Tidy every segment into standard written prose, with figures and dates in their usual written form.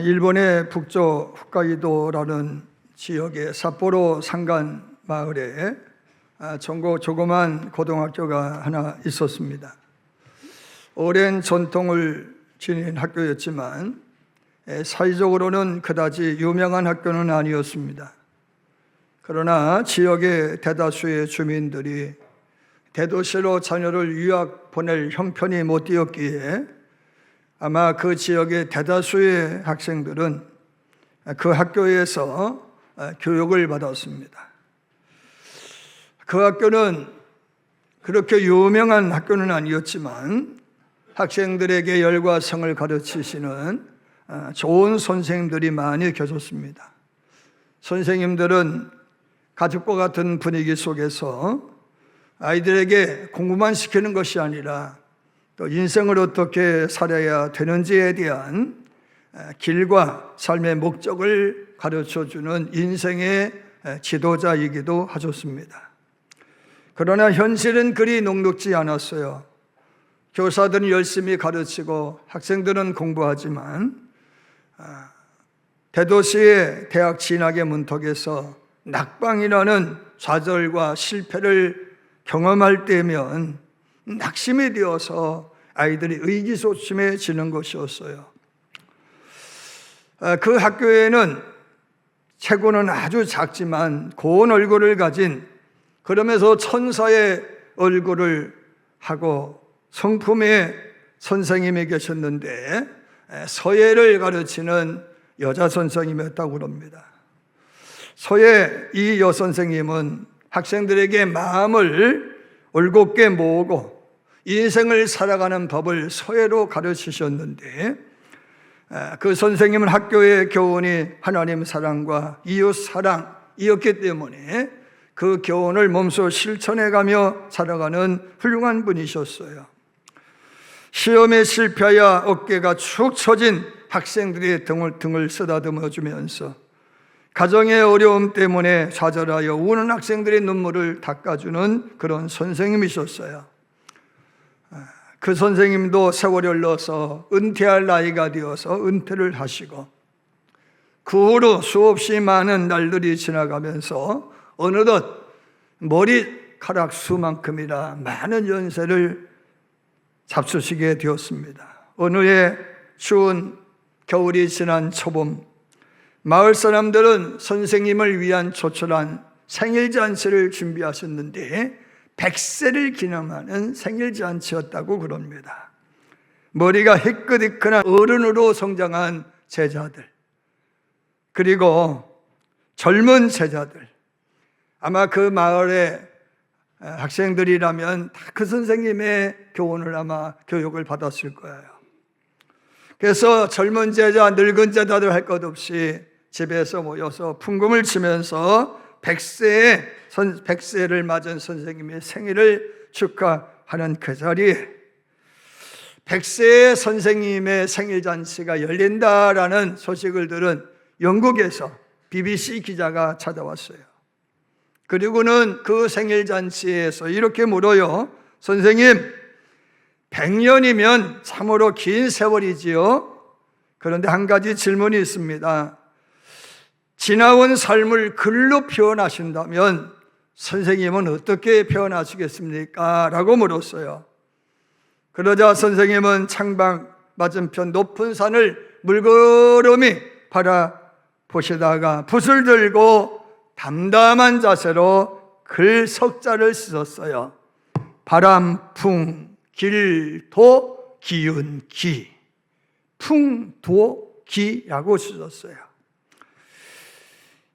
일본의 북쪽 홋카이도라는 지역의 삿포로 산간 마을에 조그만 고등학교가 하나 있었습니다. 오랜 전통을 지닌 학교였지만 사회적으로는 그다지 유명한 학교는 아니었습니다. 그러나 지역의 대다수의 주민들이 대도시로 자녀를 유학 보낼 형편이 못 되었기에 아마 그 지역의 대다수의 학생들은 그 학교에서 교육을 받았습니다. 그 학교는 그렇게 유명한 학교는 아니었지만 학생들에게 열과 성을 가르치시는 좋은 선생님들이 많이 계셨습니다. 선생님들은 가족과 같은 분위기 속에서 아이들에게 공부만 시키는 것이 아니라 또 인생을 어떻게 살아야 되는지에 대한 길과 삶의 목적을 가르쳐주는 인생의 지도자이기도 하셨습니다. 그러나 현실은 그리 녹록지 않았어요. 교사들은 열심히 가르치고 학생들은 공부하지만 대도시의 대학 진학의 문턱에서 낙방이라는 좌절과 실패를 경험할 때면 낙심이 되어서 아이들이 의기소침해지는 것이었어요. 그 학교에는 체구는 아주 작지만 고운 얼굴을 가진, 그러면서 천사의 얼굴을 하고 성품의 선생님이 계셨는데 서예를 가르치는 여자 선생님이었다고 그럽니다. 서예 이 여선생님은 학생들에게 마음을 올곧게 모으고 인생을 살아가는 법을 서예로 가르치셨는데 그 선생님은 학교의 교훈이 하나님 사랑과 이웃 사랑이었기 때문에 그 교훈을 몸소 실천해가며 살아가는 훌륭한 분이셨어요. 시험에 실패하여 어깨가 축 처진 학생들의 등을 쓰다듬어 주면서 가정의 어려움 때문에 좌절하여 우는 학생들의 눈물을 닦아주는 그런 선생님이셨어요. 그 선생님도 세월이 흘러서 은퇴할 나이가 되어서 은퇴를 하시고 그 후로 수없이 많은 날들이 지나가면서 어느덧 머리카락 수만큼이나 많은 연세를 잡수시게 되었습니다. 어느 해 추운 겨울이 지난 초봄, 마을 사람들은 선생님을 위한 조촐한 생일잔치를 준비하셨는데 100세를 기념하는 생일잔치였다고 그럽니다. 머리가 희끗희끗한 어른으로 성장한 제자들, 그리고 젊은 제자들, 아마 그 마을의 학생들이라면 다 그 선생님의 교훈을 아마 교육을 받았을 거예요. 그래서 젊은 제자, 늙은 제자들 할 것 없이 집에서 모여서 풍금을 치면서 100세를 맞은 선생님의 생일을 축하하는 그 자리에 100세의 선생님의 생일잔치가 열린다라는 소식을 들은 영국에서 BBC 기자가 찾아왔어요. 그리고는 그 생일잔치에서 이렇게 물어요. 선생님, 100년이면 참으로 긴 세월이지요. 그런데 한 가지 질문이 있습니다. 지나온 삶을 글로 표현하신다면 선생님은 어떻게 표현하시겠습니까? 라고 물었어요. 그러자 선생님은 창밖 맞은편 높은 산을 물끄러미 바라보시다가 붓을 들고 담담한 자세로 글 석자를 쓰셨어요. 바람, 풍, 길, 도, 기운, 기. 풍, 도, 기라고 쓰셨어요.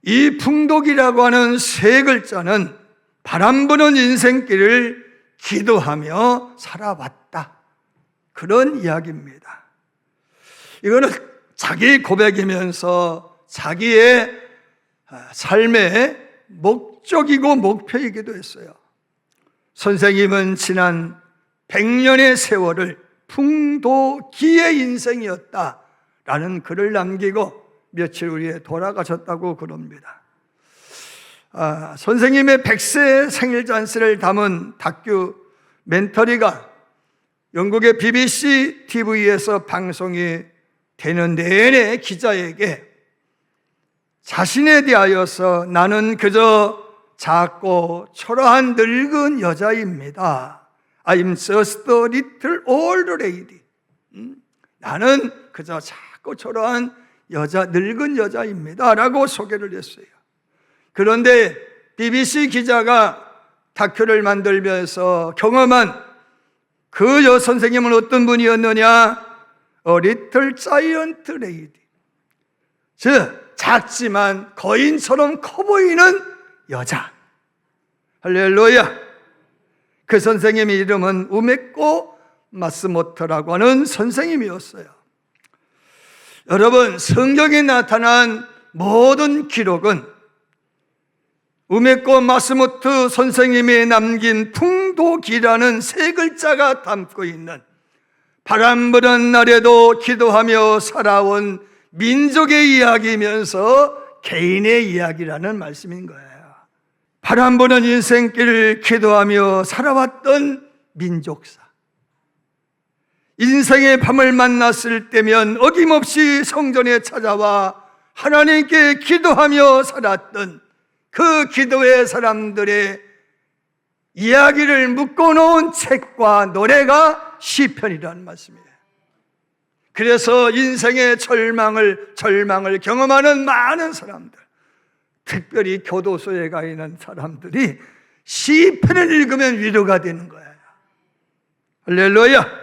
이 풍독이라고 하는 세 글자는 바람 부는 인생길을 기도하며 살아왔다, 그런 이야기입니다. 이거는 자기 고백이면서 자기의 삶의 목적이고 목표이기도 했어요. 선생님은 지난 100년의 세월을 풍도기의 인생이었다라는 글을 남기고 며칠 후에 돌아가셨다고 그럽니다. 선생님의 100세 생일잔치를 담은 다큐멘터리가 영국의 BBC TV에서 방송이 되는 내내 기자에게 자신에 대하여서 나는 그저 작고 초라한 늙은 여자입니다. I'm just a little old lady. 나는 그저 작고 초라한 늙은 여자입니다. 라고 소개를 했어요. 그런데 BBC 기자가 다큐를 만들면서 경험한 그 선생님은 어떤 분이었느냐? A little giant lady. 즉, 작지만 거인처럼 커 보이는 여자. 할렐루야. 그 선생님의 이름은 우메코 마스모토라고 하는 선생님이었어요. 여러분, 성경에 나타난 모든 기록은 우메코 마스모토 선생님이 남긴 풍도기라는 세 글자가 담고 있는 바람 부는 날에도 기도하며 살아온 민족의 이야기이면서 개인의 이야기라는 말씀인 거예요. 바람 부는 인생길을 기도하며 살아왔던 민족사. 인생의 밤을 만났을 때면 어김없이 성전에 찾아와 하나님께 기도하며 살았던 그 기도의 사람들의 이야기를 묶어놓은 책과 노래가 시편이라는 말씀이에요. 그래서 인생의 절망을 경험하는 많은 사람들, 특별히 교도소에 가 있는 사람들이 시편을 읽으면 위로가 되는 거예요. 할렐루야.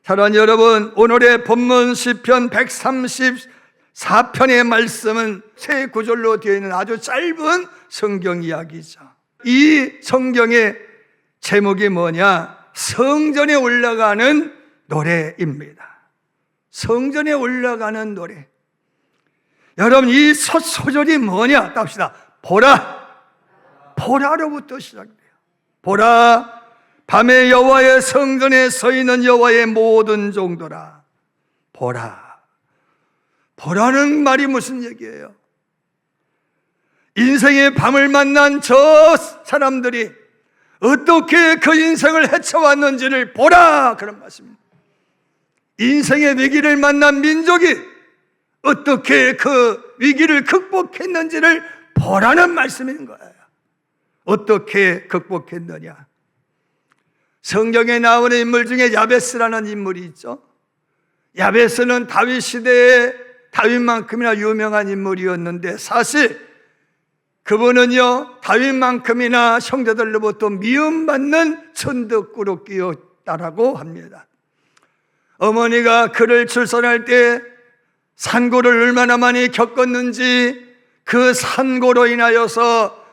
사랑하는 여러분, 오늘의 본문 시편 134편의 말씀은 세 구절로 되어 있는 아주 짧은 성경 이야기죠. 이 성경의 제목이 뭐냐? 성전에 올라가는 노래입니다. 성전에 올라가는 노래. 여러분, 이 첫 소절이 뭐냐? 답시다. 보라. 보라로부터 시작돼요. 보라, 밤에 여호와의 성전에 서 있는 여호와의 모든 종들아. 보라. 보라는 말이 무슨 얘기예요? 인생의 밤을 만난 저 사람들이 어떻게 그 인생을 헤쳐왔는지를 보라, 그런 말씀입니다. 인생의 위기를 만난 민족이 어떻게 그 위기를 극복했는지를 보라는 말씀인 거예요. 어떻게 극복했느냐? 성경에 나오는 인물 중에 야베스라는 인물이 있죠. 야베스는 다윗 시대에 다윗만큼이나 유명한 인물이었는데, 사실 그분은요, 다윗만큼이나 형제들로부터 미움받는 천덕꾸러기였다라고 합니다. 어머니가 그를 출산할 때 산고를 얼마나 많이 겪었는지 그 산고로 인하여서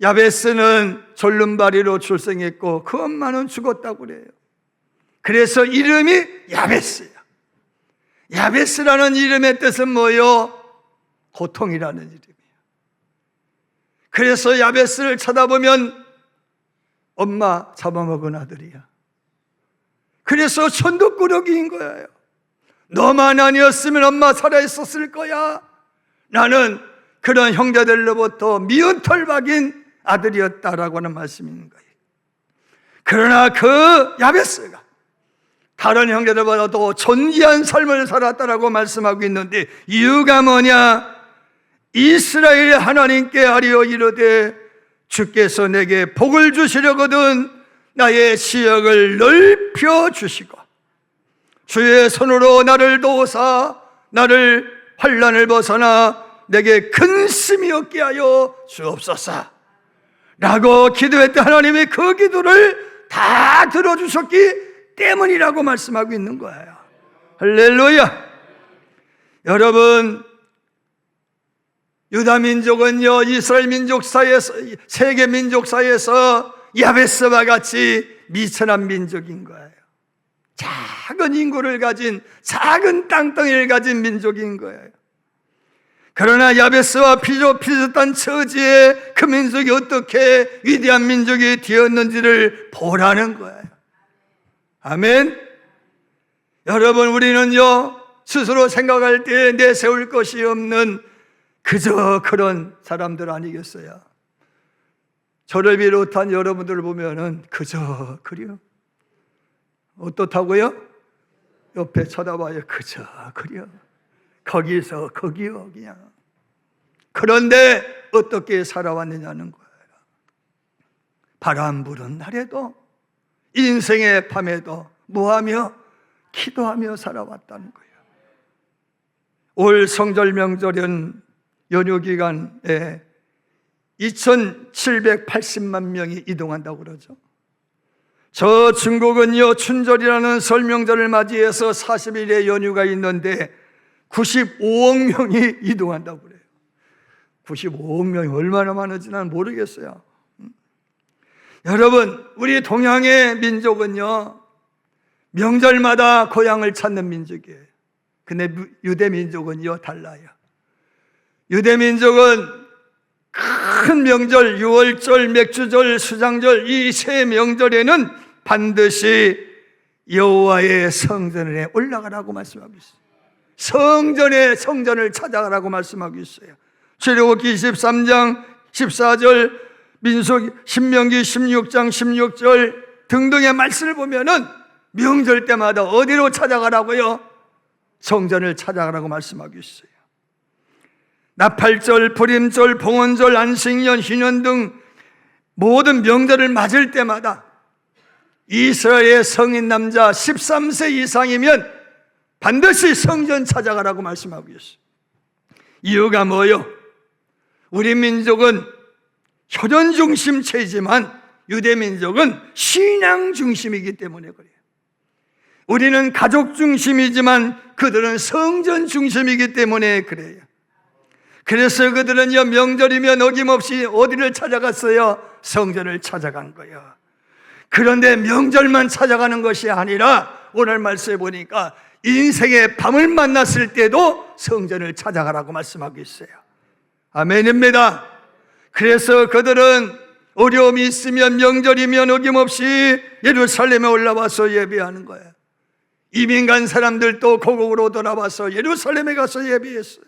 야베스는 졸름바리로 출생했고 그 엄마는 죽었다고 그래요. 그래서 이름이 야베스예요. 야베스라는 이름의 뜻은 뭐예요? 고통이라는 이름이에요. 그래서 야베스를 쳐다보면 엄마 잡아먹은 아들이야. 그래서 천덕꾸러기인 거예요. 너만 아니었으면 엄마 살아있었을 거야. 나는 그런 형제들로부터 미운 털 박인 아들이었다라고 하는 말씀인 거예요. 그러나 그 야베스가 다른 형제들보다도 존귀한 삶을 살았다라고 말씀하고 있는데, 이유가 뭐냐? 이스라엘 하나님께 아뢰어 이르되 주께서 내게 복을 주시려거든 나의 시역을 넓혀 주시고 주의 손으로 나를 도우사 나를 환난을 벗어나 내게 근심이 없게 하여 주옵소서 라고 기도했던 하나님이 그 기도를 다 들어주셨기 때문이라고 말씀하고 있는 거예요. 할렐루야. 여러분, 유다 민족은요, 이스라엘 민족 사이에서, 세계 민족 사이에서 야베스와 같이 미천한 민족인 거예요. 작은 인구를 가진, 작은 땅덩이를 가진 민족인 거예요. 그러나 야베스와 비슷한 처지에 그 민족이 어떻게 위대한 민족이 되었는지를 보라는 거예요. 아멘. 여러분, 우리는요, 스스로 생각할 때 내세울 것이 없는 그저 그런 사람들 아니겠어요? 저를 비롯한 여러분들을 보면은 그저 그래요. 어떻다고요? 옆에 쳐다봐요. 그저 그려. 거기서 거기요 그냥. 그런데 어떻게 살아왔느냐는 거예요. 바람 부는 날에도 인생의 밤에도 뭐하며? 기도하며 살아왔다는 거예요. 올 성절 명절은 연휴 기간에 2780만 명이 이동한다고 그러죠. 저 중국은요, 춘절이라는 설 명절을 맞이해서 40일의 연휴가 있는데 95억 명이 이동한다고 그래요. 95억 명이 얼마나 많은지 난 모르겠어요. 여러분, 우리 동양의 민족은요, 명절마다 고향을 찾는 민족이에요. 근데 유대 민족은요, 달라요. 유대 민족은 큰 명절, 유월절, 맥주절, 수장절, 이 세 명절에는 반드시 여호와의 성전에 올라가라고 말씀하고 있어요. 성전을 찾아가라고 말씀하고 있어요. 출애굽기 23장 14절, 신명기 16장 16절 등등의 말씀을 보면은 명절 때마다 어디로 찾아가라고요? 성전을 찾아가라고 말씀하고 있어요. 나팔절, 불임절, 봉헌절, 안식년, 희년 등 모든 명절을 맞을 때마다 이스라엘의 성인 남자 13세 이상이면 반드시 성전 찾아가라고 말씀하고 있어요. 이유가 뭐요? 우리 민족은 효전 중심체이지만 유대 민족은 신앙 중심이기 때문에 그래요. 우리는 가족 중심이지만 그들은 성전 중심이기 때문에 그래요. 그래서 그들은요, 명절이면 어김없이 어디를 찾아갔어요? 성전을 찾아간 거예요. 그런데 명절만 찾아가는 것이 아니라 오늘 말씀해 보니까 인생의 밤을 만났을 때도 성전을 찾아가라고 말씀하고 있어요. 아멘입니다. 그래서 그들은 어려움이 있으면 명절이면 어김없이 예루살렘에 올라와서 예배하는 거예요. 이민 간 사람들도 고국으로 돌아와서 예루살렘에 가서 예배했어요.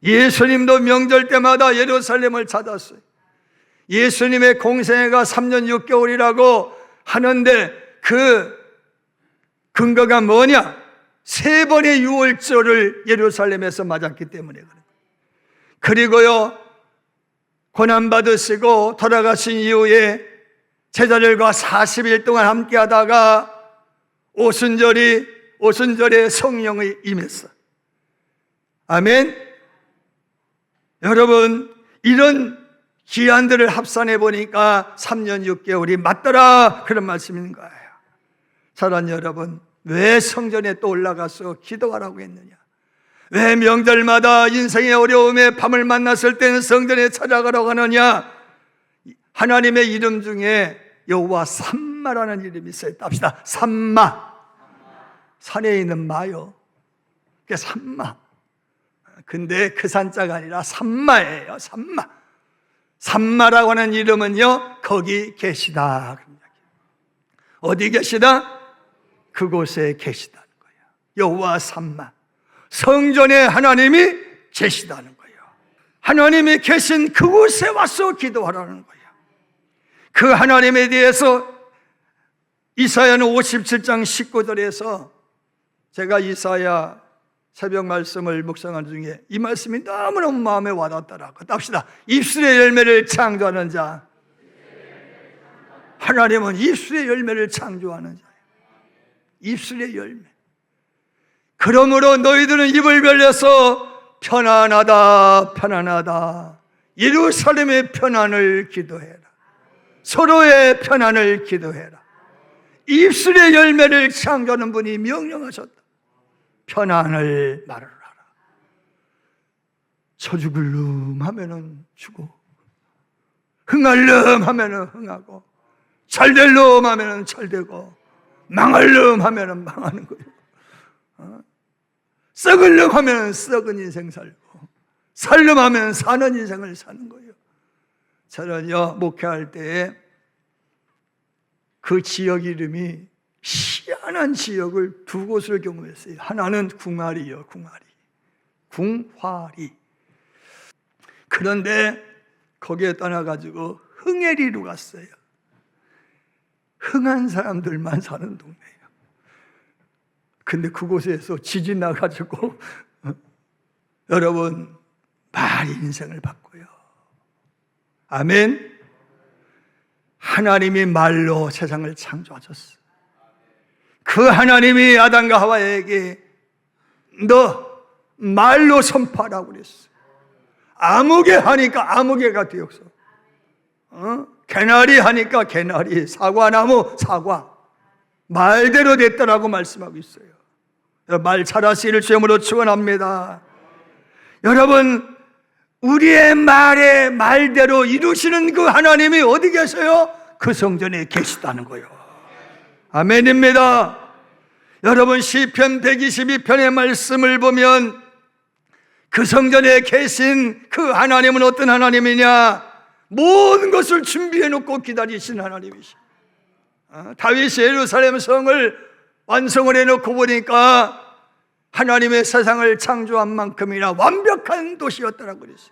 예수님도 명절 때마다 예루살렘을 찾았어요. 예수님의 공생애가 3년 6개월이라고 하는데 그 근거가 뭐냐? 3번의 유월절을 예루살렘에서 맞았기 때문에 그래요. 그리고요, 고난받으시고 돌아가신 이후에 제자들과 40일 동안 함께 하다가 오순절에 성령이 임했어. 아멘. 여러분, 이런 기한들을 합산해 보니까 3년 6개월이 맞더라, 그런 말씀인 거예요. 사랑하는 여러분, 왜 성전에 또 올라가서 기도하라고 했느냐? 왜 명절마다 인생의 어려움에 밤을 만났을 때는 성전에 찾아가라고 하느냐? 하나님의 이름 중에 여호와 삼마라는 이름이 있어요. 답시다. 삼마. 산에 있는 마요. 그게 삼마. 근데 그 산자가 아니라 삼마예요. 삼마. 삼마라고 하는 이름은요, 거기 계시다. 어디 계시다? 그곳에 계시다는 거예요. 여호와 삼마. 성전에 하나님이 계시다는 거예요. 하나님이 계신 그곳에 와서 기도하라는 거예요. 그 하나님에 대해서 이사야는 57장 19절에서 제가 이사야 새벽 말씀을 묵상하는 중에 이 말씀이 너무너무 마음에 와닿더라고요. 답시다. 입술의 열매를 창조하는 자. 하나님은 입술의 열매를 창조하는 자예요. 입술의 열매. 그러므로 너희들은 입을 벌려서 편안하다, 편안하다. 예루살렘의 편안을 기도해라. 서로의 편안을 기도해라. 입술의 열매를 창조하는 분이 명령하셨다. 편안을 말하라. 처죽을름 하면은 주고, 흥할름 하면은 흥하고, 잘될름 하면은 잘되고, 망할름 하면은 망하는 거예요. 썩을름 하면은 썩은 인생 살고, 살름 하면 사는 인생을 사는 거예요. 저는요, 목회할 때에 그 지역 이름이 희한한 지역을 두 곳을 경험했어요. 하나는 궁화리요, 궁화리. 궁화리. 그런데 거기에 떠나가지고 흥해리로 갔어요. 흥한 사람들만 사는 동네예요. 근데 그곳에서 지진 나가지고 여러분 말이 인생을 바꿔요. 아멘. 하나님이 말로 세상을 창조하셨어. 그 하나님이 아담과 하와에게 너 말로 선포하라고 그랬어. 아무개 하니까 아무개가 되었어. 개나리 하니까 개나리, 사과나무 사과, 말대로 됐다라고 말씀하고 있어요. 말 잘하시기를 주님으로 축원합니다. 여러분, 우리의 말에 말대로 이루시는 그 하나님이 어디 계세요? 그 성전에 계시다는 거예요. 아멘입니다. 여러분, 시편 122편의 말씀을 보면 그 성전에 계신 그 하나님은 어떤 하나님이냐? 모든 것을 준비해 놓고 기다리신 하나님이시죠. 다윗이 예루살렘 성을 완성을 해놓고 보니까 하나님의 세상을 창조한 만큼이나 완벽한 도시였다라고 그랬어요.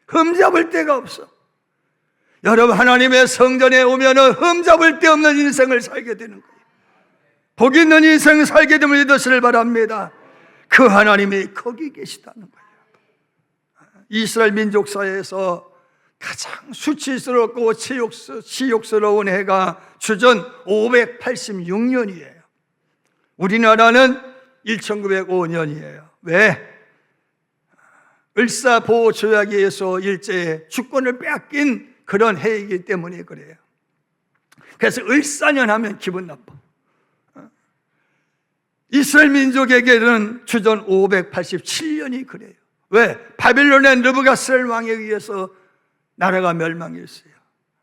흠잡을 데가 없어. 여러분, 하나님의 성전에 오면은 흠잡을 데 없는 인생을 살게 되는 거예요. 복 있는 인생 살게 됨을 믿으시길 바랍니다. 그 하나님이 거기 계시다는 거예요. 이스라엘 민족사에서 가장 수치스럽고 치욕스러운 해가 주전 586년이에요. 우리나라는 1905년이에요. 왜? 을사보호조약에 의해서 일제의 주권을 빼앗긴 그런 해이기 때문에 그래요. 그래서 을사년 하면 기분 나빠. 이스라엘 민족에게는 주전 587년이 그래요. 왜? 바빌론의 느부갓네살 왕에 의해서 나라가 멸망했어요.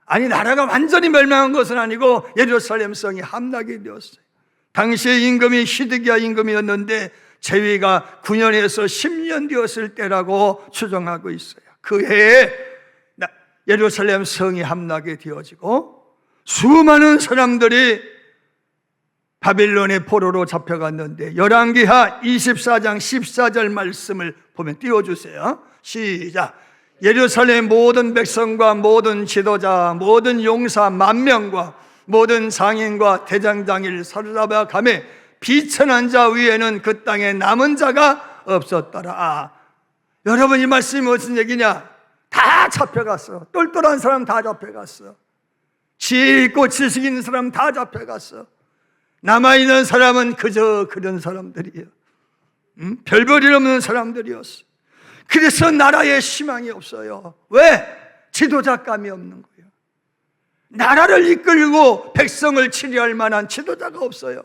아니, 나라가 완전히 멸망한 것은 아니고 예루살렘 성이 함락이 되었어요. 당시의 임금이 히드기야 임금이었는데 재위가 9년에서 10년 되었을 때라고 추정하고 있어요. 그 해에 예루살렘 성이 함락이 되어지고 수많은 사람들이 바빌론의 포로로 잡혀갔는데 열왕기하 24장 14절 말씀을 보면 띄워주세요. 시작. 예루살렘 모든 백성과 모든 지도자 모든 용사 10,000명과 모든 장인과 대장장이를 사로잡아 가매 비천한 자 위에는 그 땅에 남은 자가 없었더라. 여러분, 이 말씀이 무슨 얘기냐? 다 잡혀갔어. 똘똘한 사람 다 잡혀갔어. 지혜 있고 지식 있는 사람 다 잡혀갔어. 남아있는 사람은 그저 그런 사람들이에요. 별볼일 없는 사람들이었어. 그래서 나라에 희망이 없어요. 왜? 지도자감이 없는 거예요. 나라를 이끌고 백성을 치료할 만한 지도자가 없어요.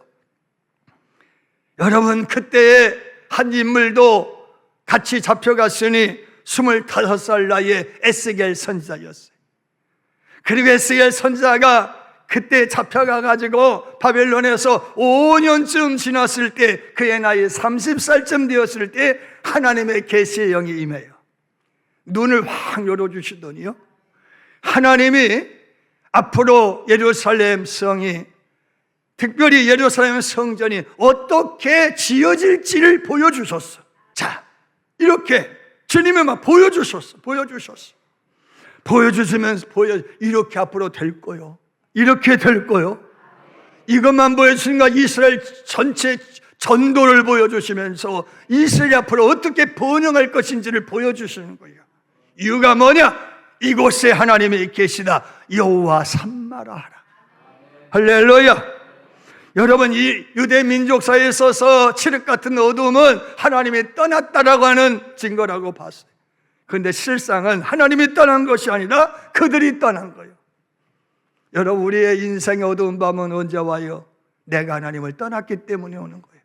여러분, 그때의 한 인물도 같이 잡혀갔으니 25살 나이에 에스겔 선지자였어요. 그리고 에스겔 선지자가 그때 잡혀가가지고 바벨론에서 5년쯤 지났을 때 그의 나이 30살쯤 되었을 때 하나님의 계시의 영이 임해요. 눈을 확 열어주시더니요, 하나님이 앞으로 예루살렘 성이, 특별히 예루살렘 성전이 어떻게 지어질지를 보여주셨어. 자, 이렇게 주님이 막 보여주셨어. 보여주시면서 이렇게 앞으로 될 거요. 이렇게 될 거요. 이것만 보여주신가? 이스라엘 전체 전도를 보여주시면서 이스라엘 앞으로 어떻게 번영할 것인지를 보여주시는 거예요. 이유가 뭐냐? 이곳에 하나님이 계시다. 여호와 삼마라 하라. 할렐루야. 여러분, 이 유대 민족사에 있어서 칠흑 같은 어둠은 하나님이 떠났다라고 하는 증거라고 봤어요. 그런데 실상은 하나님이 떠난 것이 아니라 그들이 떠난 거예요. 여러분, 우리의 인생의 어두운 밤은 언제 와요? 내가 하나님을 떠났기 때문에 오는 거예요.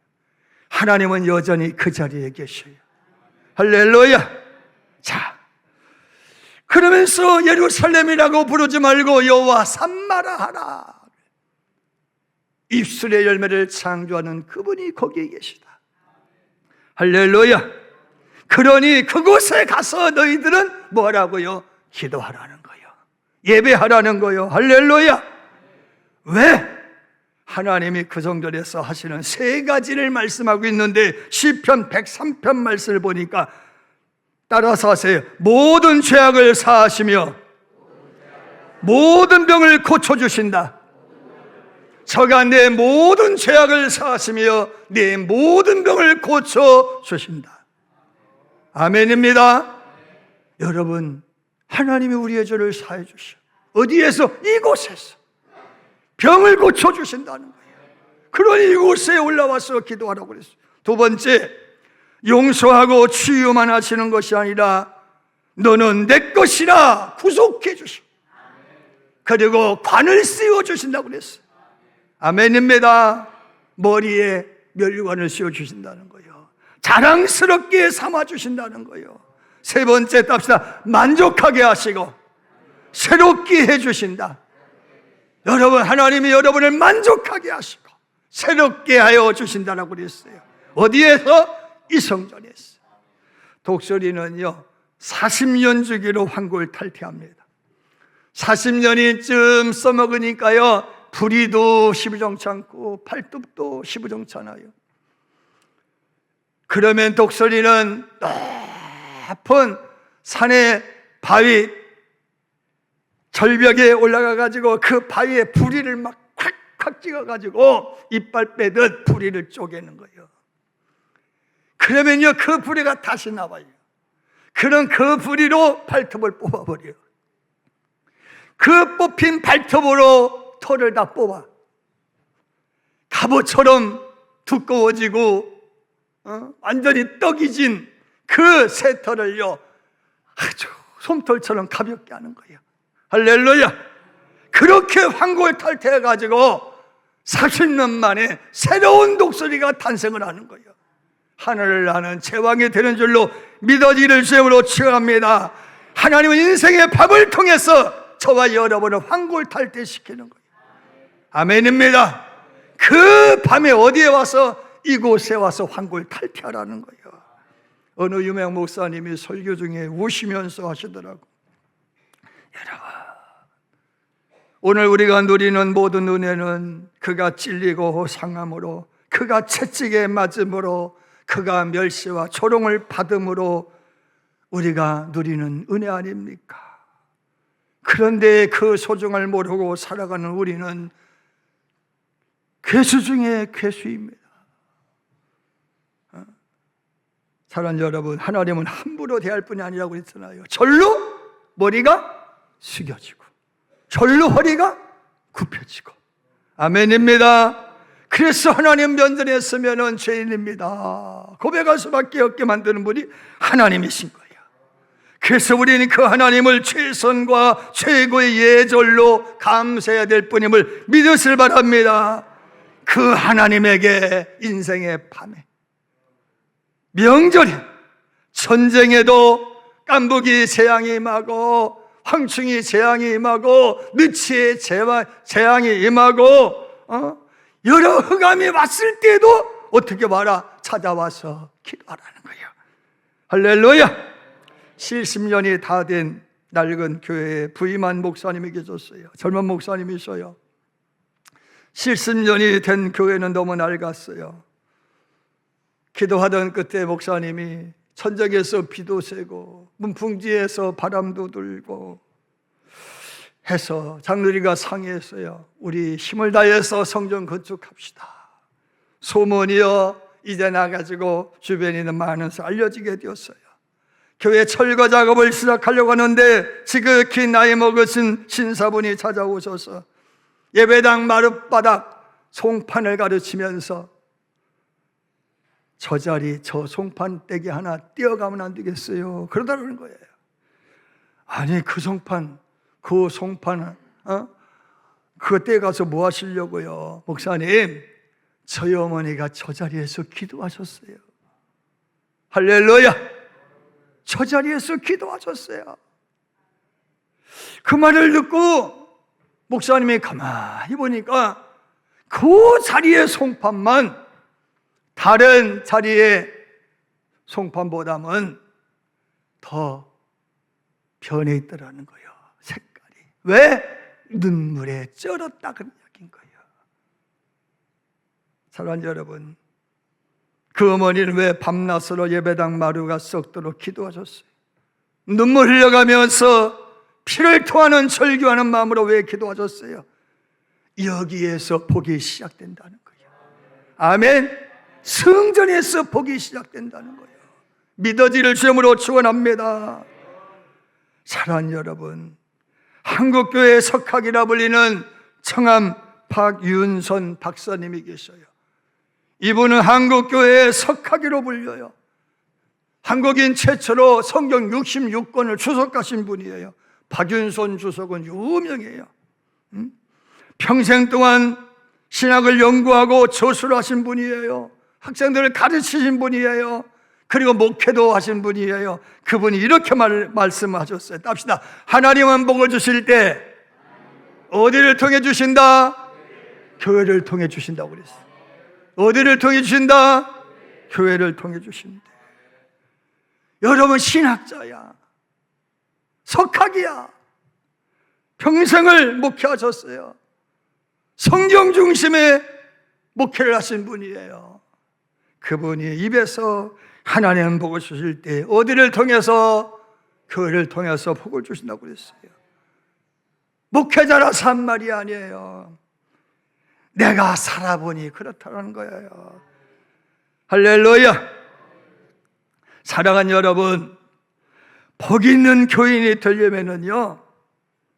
하나님은 여전히 그 자리에 계셔요. 할렐루야. 자, 그러면서 예루살렘이라고 부르지 말고 여호와 삼마라 하라. 입술의 열매를 창조하는 그분이 거기에 계시다. 할렐루야. 그러니 그곳에 가서 너희들은 뭐라고요? 기도하라는 거예요. 예배하라는 거예요. 할렐루야. 왜? 하나님이 그 성전에서 하시는 세 가지를 말씀하고 있는데 시편 103편 말씀을 보니까 따라서 하세요. 모든 죄악을 사하시며 모든 병을 고쳐주신다. 저가 내 모든 죄악을 사하시며 내 모든 병을 고쳐주신다. 아멘입니다. 여러분, 하나님이 우리의 죄를 사해 주셔. 어디에서? 이곳에서 병을 고쳐주신다는 거예요. 그러니 이곳에 올라와서 기도하라고 그랬어요. 두 번째, 용서하고 치유만 하시는 것이 아니라 너는 내 것이라 구속해 주시고 그리고 관을 씌워 주신다고 그랬어요. 아멘입니다. 머리에 멸관을 씌워 주신다는 거예요. 자랑스럽게 삼아 주신다는 거예요. 세 번째 답시다. 만족하게 하시고 새롭게 해 주신다. 여러분, 하나님이 여러분을 만족하게 하시고 새롭게 하여 주신다라고 그랬어요. 어디에서? 이 성전에서. 독수리는요 40년 주기로 환골탈퇴합니다. 40년이쯤 써먹으니까요 부리도 시부정찮고 팔뚝도 시부정찮아요. 그러면 독수리는 높은 산의 바위 절벽에 올라가가지고 그 바위에 부리를 막 콱콱 찍어가지고 이빨 빼듯 부리를 쪼개는 거예요. 그러면요 그 부리가 다시 나와요. 그럼 그 부리로 발톱을 뽑아버려요. 그 뽑힌 발톱으로 털을 다 뽑아 갑옷처럼 두꺼워지고 완전히 떡이 진 그 새털을요 아주 솜털처럼 가볍게 하는 거예요. 할렐루야. 그렇게 환골탈퇴해가지고 40년 만에 새로운 독수리가 탄생을 하는 거예요. 하늘을 나는 제왕이 되는 줄로 믿어지를 주임으로 축원합니다. 하나님은 인생의 밥을 통해서 저와 여러분을 환골탈퇴시키는 거예요. 아멘입니다. 그 밤에 어디에 와서? 이곳에 와서 환골탈퇴하라는 거예요. 어느 유명 목사님이 설교 중에 우시면서 하시더라고. 여러분, 오늘 우리가 누리는 모든 은혜는 그가 찔리고 상함으로, 그가 채찍에 맞음으로, 그가 멸시와 조롱을 받음으로 우리가 누리는 은혜 아닙니까? 그런데 그 소중을 모르고 살아가는 우리는 괴수 중에 괴수입니다. 사랑하는 여러분, 하나님은 함부로 대할 뿐이 아니라고 했잖아요. 절로 머리가 숙여지고 절로 허리가 굽혀지고. 아멘입니다. 그래서 하나님 면전에 서면은 죄인입니다 고백할 수밖에 없게 만드는 분이 하나님이신 거예요. 그래서 우리는 그 하나님을 최선과 최고의 예절로 감사해야 될 뿐임을 믿으시길 바랍니다. 그 하나님에게 인생의 밤에, 명절에, 전쟁에도 깐부기 재앙이 임하고 황충이 재앙이 임하고 느치의 재앙이 임하고 여러 흑암이 왔을 때도 어떻게 말아? 찾아와서 기도하라는 거예요. 할렐루야. 70년이 다 된 낡은 교회에 부임한 목사님이 계셨어요. 젊은 목사님이 있어요. 70년이 된 교회는 너무 낡았어요. 기도하던 그때 목사님이 천정에서 비도 새고 문풍지에서 바람도 불고 해서 장로리가 상의했어요. 우리 힘을 다해서 성전 건축합시다. 소문이요 이제 나가지고 주변에 있는 많은 사 알려지게 되었어요. 교회 철거 작업을 시작하려고 하는데 지극히 나이 먹으신 신사분이 찾아오셔서 예배당 마룻바닥 송판을 가르치면서 저 자리 저 송판 떼기 하나 떼어가면 안 되겠어요? 그러다는 거예요. 아니 그 송판 그거 떼가서 뭐 하시려고요? 목사님, 저희 어머니가 저 자리에서 기도하셨어요. 할렐루야. 저 자리에서 기도하셨어요. 그 말을 듣고 목사님이 가만히 보니까 그 자리의 송판만 다른 자리의 송판보다는 더 변해 있더라는 거예요. 색깔이. 왜? 눈물에 쩔었다 그런 이야기인 거예요. 사랑하는 여러분, 그 어머니는 왜 밤낮으로 예배당 마루가 썩도록 기도하셨어요? 눈물 흘려가면서 피를 토하는 절규하는 마음으로 왜 기도하셨어요? 여기에서 복이 시작된다는 거예요. 아멘. 성전에서 복이 시작된다는 거예요. 믿어지를 주님으로 축원합니다. 사랑하는 여러분, 한국교회 석학이라 불리는 청암 박윤선 박사님이 계셔요. 이분은 한국교회의 석학이로 불려요. 한국인 최초로 성경 66권을 주석하신 분이에요. 박윤선 주석은 유명해요. 평생 동안 신학을 연구하고 저술을 하신 분이에요. 학생들을 가르치신 분이에요. 그리고 목회도 하신 분이에요. 그분이 이렇게 말씀하셨어요. 답시다. 하나님은 복을 주실 때 어디를 통해 주신다? 교회를 통해 주신다고 그랬어요. 어디를 통해 주신다? 교회를 통해 주신다. 여러분 신학자야, 석학이야, 평생을 목회하셨어요. 성경 중심의 목회를 하신 분이에요. 그분이 입에서 하나님은 복을 주실 때 어디를 통해서? 교회를 통해서 복을 주신다고 그랬어요. 목회자라서 한 말이 아니에요. 내가 살아보니 그렇다는 거예요. 할렐루야. 사랑하는 여러분, 복 있는 교인이 되려면은요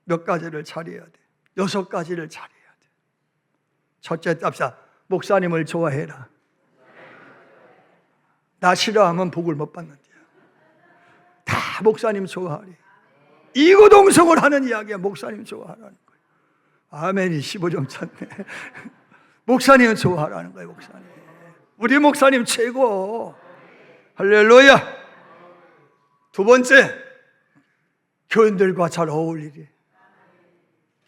몇 가지를 잘해야 돼. 6가지를 잘해야 돼. 첫째, 답사 목사님을 좋아해라. 나 싫어하면 복을 못 받는데요. 다 목사님 좋아하래. 이구동성을 하는 이야기야. 목사님 좋아하라는 거예요. 아멘이 15점 찼네. 목사님 좋아하라는 거예요. 목사님, 우리 목사님 최고. 할렐루야. 두 번째, 교인들과 잘 어울리래.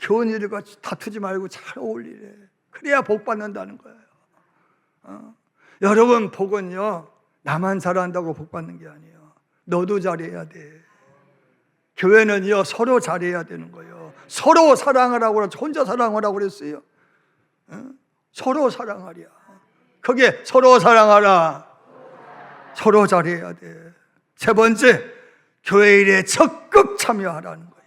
교인들과 다투지 말고 잘 어울리래. 그래야 복 받는다는 거예요. 여러분, 복은요 나만 잘한다고 복 받는 게 아니에요. 너도 잘해야 돼. 교회는요 서로 잘해야 되는 거예요. 서로 사랑하라고 그러죠. 혼자 사랑하라고 그랬어요. 서로 사랑하랴. 그게 서로 사랑하라. 서로 잘해야 돼. 세 번째, 교회 일에 적극 참여하라는 거예요.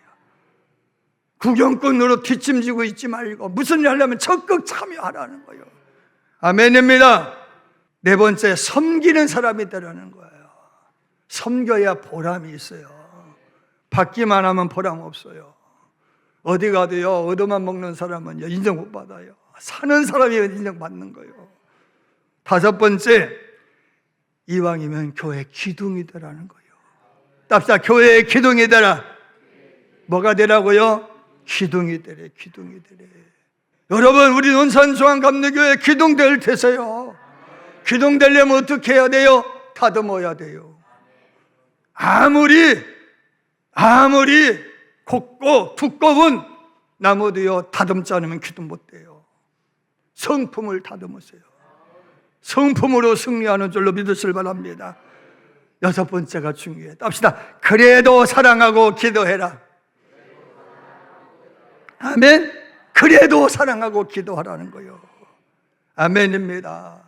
구경꾼으로 뒷짐지고 있지 말고 무슨 일 하려면 적극 참여하라는 거예요. 아멘입니다. 네 번째, 섬기는 사람이 되라는 거예요. 섬겨야 보람이 있어요. 받기만 하면 보람 없어요. 어디 가도요 얻어만 먹는 사람은 인정 못 받아요. 사는 사람이 인정받는 거예요. 다섯 번째, 이왕이면 교회 기둥이 되라는 거예요. 답사 교회의 기둥이 되라. 뭐가 되라고요? 기둥이 되래. 기둥이 되래. 여러분, 우리 논산중앙감리교회 기둥 될 테세요. 기둥 되려면 어떻게 해야 돼요? 다듬어야 돼요. 아무리 곱고 두꺼운 나무도요 다듬지 않으면 기둥 못 돼요. 성품을 다듬으세요. 성품으로 승리하는 줄로 믿으시길 바랍니다. 여섯 번째가 중요해요. 합시다. 그래도 사랑하고 기도해라. 아멘. 그래도 사랑하고 기도하라는 거예요. 아멘입니다.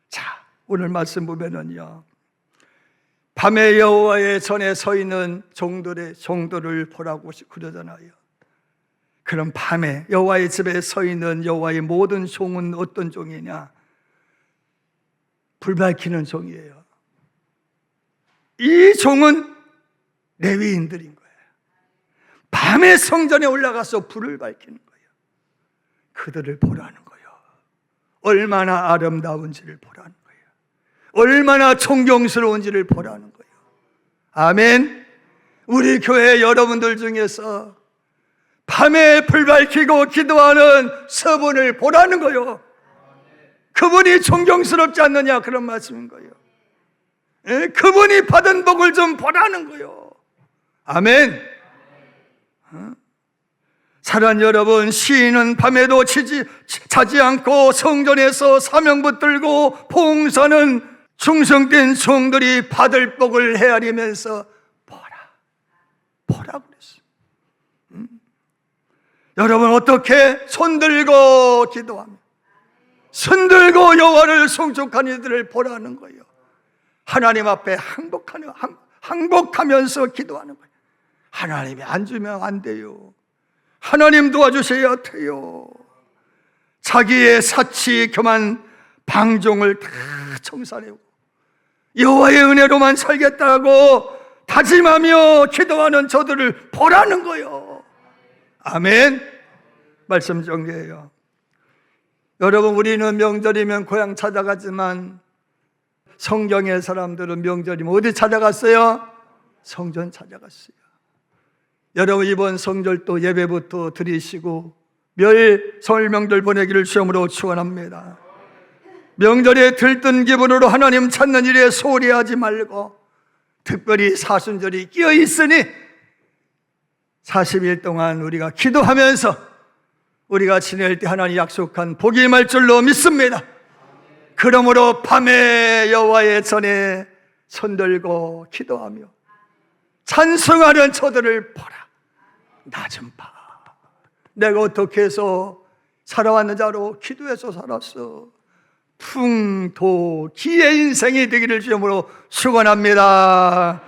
자, 오늘 말씀 보면은요 밤에 여호와의 전에 서 있는 종들을 보라고 그러잖아요. 그럼 밤에 여호와의 집에 서 있는 여호와의 모든 종은 어떤 종이냐? 불 밝히는 종이에요. 이 종은 레위인들인 거예요. 밤에 성전에 올라가서 불을 밝히는 거예요. 그들을 보라는 거예요. 얼마나 아름다운지를 보라는 거예요. 얼마나 존경스러운지를 보라는 거예요. 아멘. 우리 교회 여러분들 중에서 밤에 불 밝히고 기도하는 서분을 보라는 거예요. 그분이 존경스럽지 않느냐, 그런 말씀인 거예요. 그분이 받은 복을 좀 보라는 거예요. 아멘. 사랑하는 여러분, 시인은 밤에도 자지 않고 성전에서 사명 붙들고 봉사는 충성된 종들이 받을 복을 헤아리면서 보라 그랬어요. 여러분, 어떻게 손들고 기도하며 손들고 여호와를 송축한 이들을 보라는 거예요. 하나님 앞에 항복하면서 기도하는 거예요. 하나님이 안 주면 안 돼요. 하나님 도와주셔야 돼요. 자기의 사치 교만 방종을 다 청산하고 여호와의 은혜로만 살겠다고 다짐하며 기도하는 저들을 보라는 거요. 아멘. 말씀 정리해요. 여러분, 우리는 명절이면 고향 찾아가지만 성경의 사람들은 명절이면 어디 찾아갔어요? 성전 찾아갔어요. 여러분, 이번 성절도 예배부터 드리시고 설 명절 보내기를 주님으로 축원합니다. 명절에 들뜬 기분으로 하나님 찾는 일에 소홀히 하지 말고 특별히 사순절이 끼어 있으니 40일 동안 우리가 기도하면서 우리가 지낼 때 하나님 약속한 복이 임할 줄로 믿습니다. 그러므로 밤에 여호와의 전에 손들고 기도하며 찬송하는 저들을 보라. 나 좀 봐. 내가 어떻게 해서 살아왔는 자로 기도해서 살았어. 풍토 기의 인생이 되기를 주님으로 축원합니다.